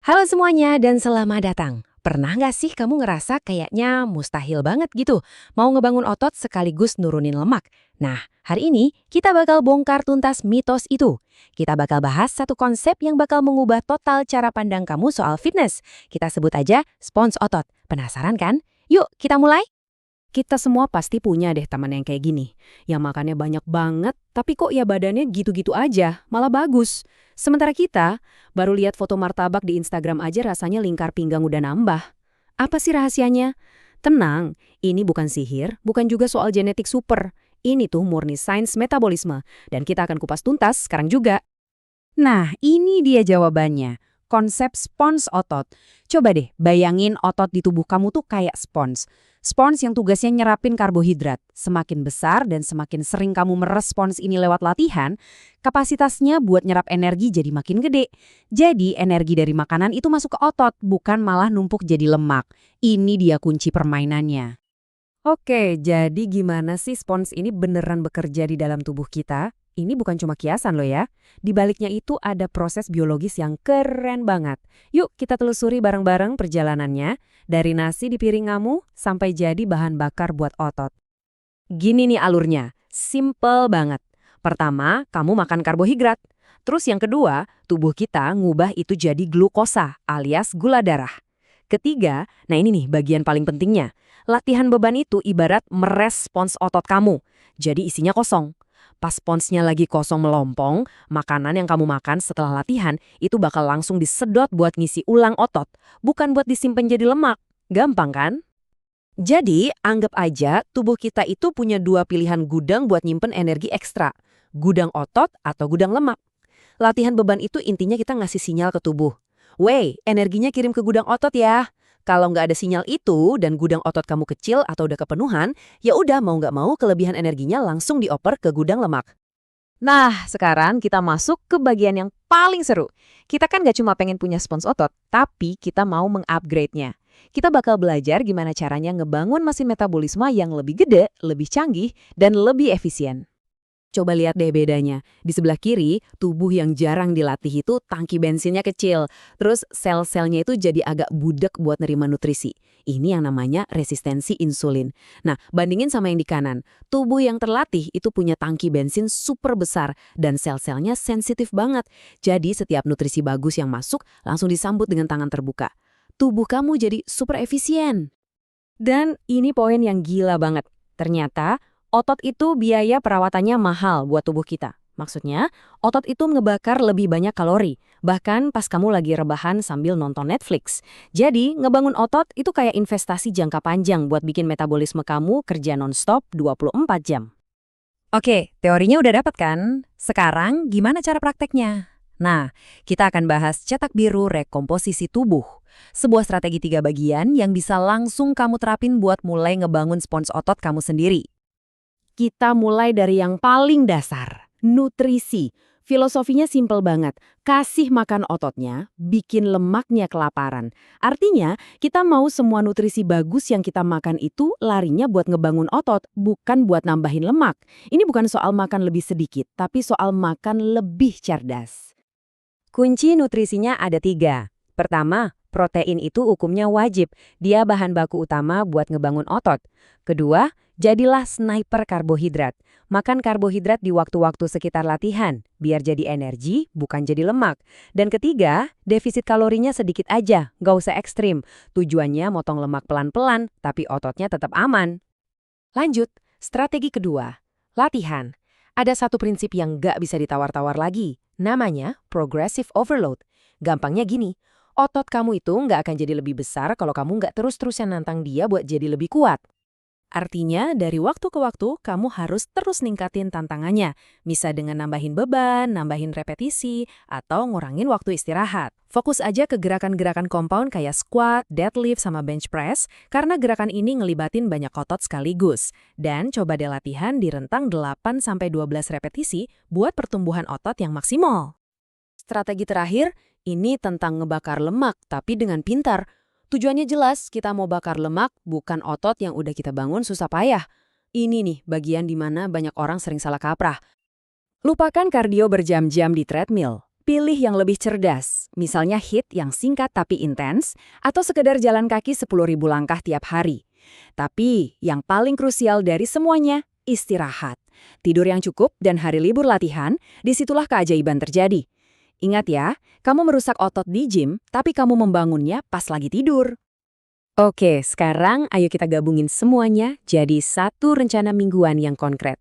Halo semuanya dan selamat datang. Pernah nggak sih kamu ngerasa kayaknya mustahil banget gitu mau ngebangun otot sekaligus nurunin lemak? Nah, hari ini kita bakal bongkar tuntas mitos itu. Kita bakal bahas satu konsep yang bakal mengubah total cara pandang kamu soal fitness. Kita sebut aja spons otot. Penasaran kan? Yuk kita mulai. Kita semua pasti punya deh teman yang kayak gini, yang makannya banyak banget, tapi kok ya badannya gitu-gitu aja, malah bagus. Sementara kita, baru lihat foto martabak di Instagram aja rasanya lingkar pinggang udah nambah. Apa sih rahasianya? Tenang, ini bukan sihir, bukan juga soal genetik super. Ini tuh murni sains metabolisme, dan kita akan kupas tuntas sekarang juga. Nah, ini dia jawabannya. Konsep spons otot. Coba deh bayangin otot di tubuh kamu tuh kayak spons. Spons yang tugasnya nyerapin karbohidrat. Semakin besar dan semakin sering kamu meres spons ini lewat latihan, kapasitasnya buat nyerap energi jadi makin gede. Jadi energi dari makanan itu masuk ke otot, bukan malah numpuk jadi lemak. Ini dia kunci permainannya. Oke, jadi gimana sih spons ini beneran bekerja di dalam tubuh kita? Ini bukan cuma kiasan loh ya. Di baliknya itu ada proses biologis yang keren banget. Yuk kita telusuri bareng-bareng perjalanannya. Dari nasi di piring kamu sampai jadi bahan bakar buat otot. Gini nih alurnya, simple banget. Pertama, kamu makan karbohidrat. Terus yang kedua, tubuh kita ngubah itu jadi glukosa alias gula darah. Ketiga, nah ini nih bagian paling pentingnya. Latihan beban itu ibarat meres spons otot kamu. Jadi isinya kosong. Pas sponsnya lagi kosong melompong, makanan yang kamu makan setelah latihan itu bakal langsung disedot buat ngisi ulang otot, bukan buat disimpan jadi lemak. Gampang kan? Jadi, anggap aja tubuh kita itu punya dua pilihan gudang buat nyimpen energi ekstra. Gudang otot atau gudang lemak. Latihan beban itu intinya kita ngasih sinyal ke tubuh. Wey, energinya kirim ke gudang otot ya. Kalau nggak ada sinyal itu dan gudang otot kamu kecil atau udah kepenuhan, ya udah mau nggak mau kelebihan energinya langsung dioper ke gudang lemak. Nah, sekarang kita masuk ke bagian yang paling seru. Kita kan nggak cuma pengen punya spons otot, tapi kita mau mengupgrade-nya. Kita bakal belajar gimana caranya ngebangun mesin metabolisme yang lebih gede, lebih canggih, dan lebih efisien. Coba lihat deh bedanya. Di sebelah kiri, tubuh yang jarang dilatih itu tangki bensinnya kecil. Terus sel-selnya itu jadi agak budek buat nerima nutrisi. Ini yang namanya resistensi insulin. Nah, bandingin sama yang di kanan. Tubuh yang terlatih itu punya tangki bensin super besar dan sel-selnya sensitif banget. Jadi setiap nutrisi bagus yang masuk langsung disambut dengan tangan terbuka. Tubuh kamu jadi super efisien. Dan ini poin yang gila banget. Ternyata otot itu biaya perawatannya mahal buat tubuh kita. Maksudnya, otot itu ngebakar lebih banyak kalori, bahkan pas kamu lagi rebahan sambil nonton Netflix. Jadi, ngebangun otot itu kayak investasi jangka panjang buat bikin metabolisme kamu kerja non-stop 24 jam. Oke, teorinya udah dapat kan? Sekarang gimana cara prakteknya? Nah, kita akan bahas cetak biru rekomposisi tubuh. Sebuah strategi 3 bagian yang bisa langsung kamu terapin buat mulai ngebangun spons otot kamu sendiri. Kita mulai dari yang paling dasar, nutrisi. Filosofinya simpel banget, kasih makan ototnya, bikin lemaknya kelaparan. Artinya, kita mau semua nutrisi bagus yang kita makan itu larinya buat ngebangun otot, bukan buat nambahin lemak. Ini bukan soal makan lebih sedikit, tapi soal makan lebih cerdas. Kunci nutrisinya ada 3. Pertama, protein itu hukumnya wajib. Dia bahan baku utama buat ngebangun otot. Kedua, jadilah sniper karbohidrat. Makan karbohidrat di waktu-waktu sekitar latihan, biar jadi energi, bukan jadi lemak. Dan ketiga, defisit kalorinya sedikit aja, nggak usah ekstrim. Tujuannya motong lemak pelan-pelan, tapi ototnya tetap aman. Lanjut, strategi kedua, latihan. Ada satu prinsip yang nggak bisa ditawar-tawar lagi, namanya progressive overload. Gampangnya gini, otot kamu itu nggak akan jadi lebih besar kalau kamu nggak terus-terusan nantang dia buat jadi lebih kuat. Artinya, dari waktu ke waktu, kamu harus terus ningkatin tantangannya. Bisa dengan nambahin beban, nambahin repetisi, atau ngurangin waktu istirahat. Fokus aja ke gerakan-gerakan compound kayak squat, deadlift, sama bench press, karena gerakan ini ngelibatin banyak otot sekaligus. Dan coba deh latihan di rentang 8-12 repetisi buat pertumbuhan otot yang maksimal. Strategi terakhir, ini tentang ngebakar lemak, tapi dengan pintar. Tujuannya jelas, kita mau bakar lemak, bukan otot yang udah kita bangun susah payah. Ini nih bagian di mana banyak orang sering salah kaprah. Lupakan kardio berjam-jam di treadmill. pilih yang lebih cerdas, misalnya HIIT yang singkat tapi intens, atau sekedar jalan kaki 10.000 langkah tiap hari. Tapi yang paling krusial dari semuanya, istirahat. Tidur yang cukup dan hari libur latihan, disitulah keajaiban terjadi. Ingat ya, kamu merusak otot di gym, tapi kamu membangunnya pas lagi tidur. Oke, sekarang ayo kita gabungin semuanya jadi satu rencana mingguan yang konkret.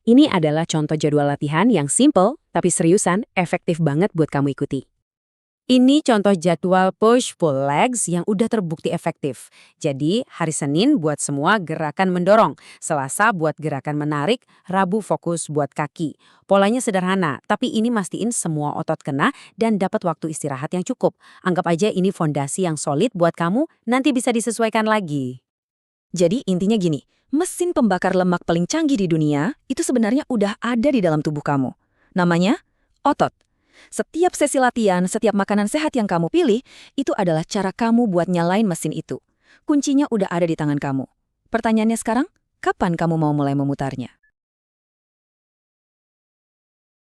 Ini adalah contoh jadwal latihan yang simple, tapi seriusan efektif banget buat kamu ikuti. Ini contoh jadwal push-pull legs yang udah terbukti efektif. Jadi, hari Senin buat semua gerakan mendorong, Selasa buat gerakan menarik, Rabu fokus buat kaki. Polanya sederhana, tapi ini mastiin semua otot kena dan dapat waktu istirahat yang cukup. Anggap aja ini fondasi yang solid buat kamu, nanti bisa disesuaikan lagi. Jadi intinya gini, mesin pembakar lemak paling canggih di dunia itu sebenarnya udah ada di dalam tubuh kamu. Namanya otot. Setiap sesi latihan, setiap makanan sehat yang kamu pilih, itu adalah cara kamu buat nyalain mesin itu. Kuncinya udah ada di tangan kamu. Pertanyaannya sekarang, kapan kamu mau mulai memutarnya?